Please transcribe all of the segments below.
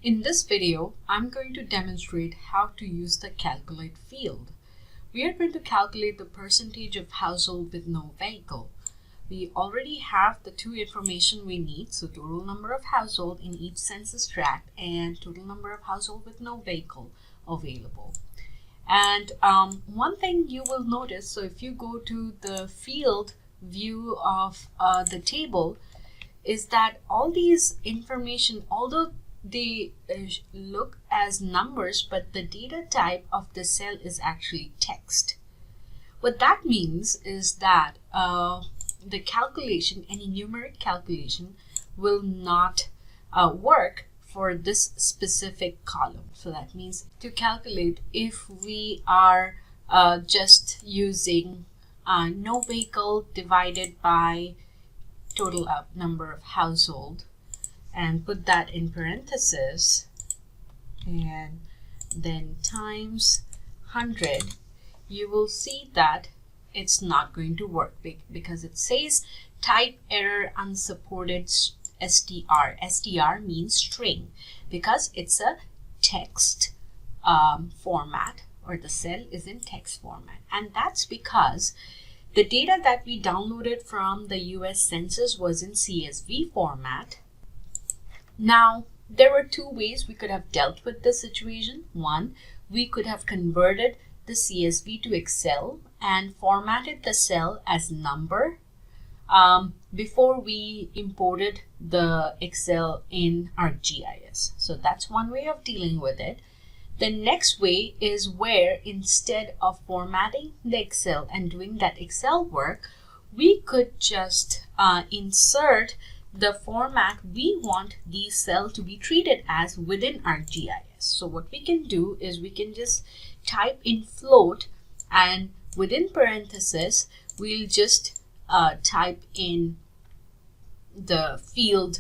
In this video, I'm going to demonstrate how to use the calculate field. We are going to calculate the percentage of household with no vehicle. We already have the two information we need, so total number of household in each census tract and total number of household with no vehicle available. And one thing you will notice, so if you go to the field view of the table, is that all these information, although they look as numbers, but the data type of the cell is actually text. What that means is that the calculation, any numeric calculation, will not work for this specific column. So that means to calculate, if we are just using no vehicle divided by total number of household, and put that in parentheses and then times 100, you will see that it's not going to work because it says type error unsupported str. Str means string because it's a text format, or the cell is in text format, and that's because the data that we downloaded from the US Census was in CSV format. Now, there were two ways we could have dealt with this situation. One, we could have converted the CSV to Excel and formatted the cell as number before we imported the Excel in ArcGIS. So that's one way of dealing with it. The next way is where instead of formatting the Excel and doing that Excel work, we could just insert the format we want these cells to be treated as within ArcGIS. So what we can do is we can just type in float, and within parentheses we'll just type in the field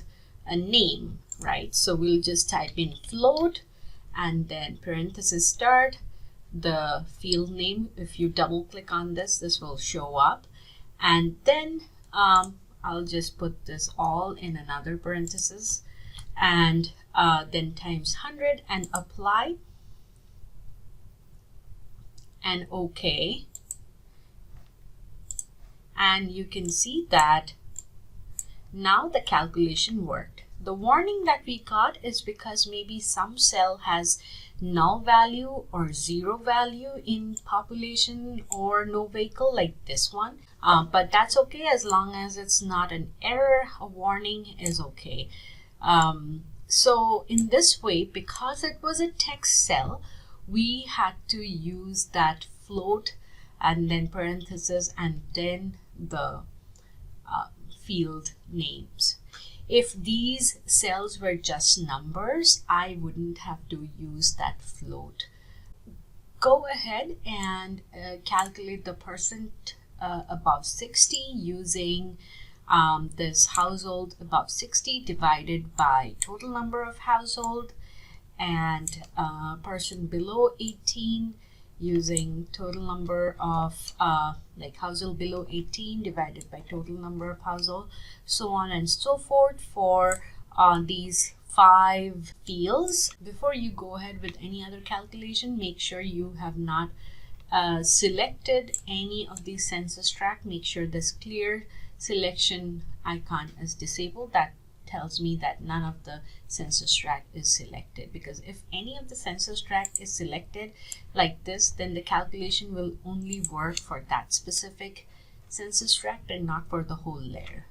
name, right? So we'll just type in float and then parentheses start, the field name. If you double click on this, this will show up, and then I'll just put this all in another parenthesis and then times 100 and apply and OK. And you can see that now the calculation worked. The warning that we got is because maybe some cell has null value or zero value in population or no vehicle, like this one. But that's okay as long as it's not an error. A warning is okay. So in this way, because it was a text cell, we had to use that float and then parentheses and then the field names. If these cells were just numbers, I wouldn't have to use that float. Go ahead and calculate the percent above 60 using this household above 60 divided by total number of household, and person below 18 using total number of like household below 18 divided by total number of household, so on and so forth for these 5 fields. Before you go ahead with any other calculation, make sure you have not selected any of these census tract. Make sure this clear selection icon is disabled. That tells me that none of the census tract is selected, because if any of the census tract is selected like this, then the calculation will only work for that specific census tract and not for the whole layer.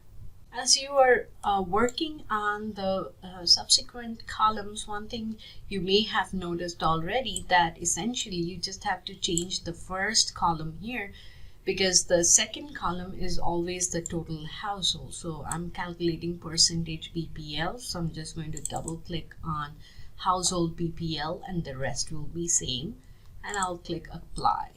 As you are working on the subsequent columns, one thing you may have noticed already, that essentially you just have to change the first column here, because the second column is always the total household. So I'm calculating percentage BPL, so I'm just going to double click on household BPL and the rest will be same, and I'll click apply.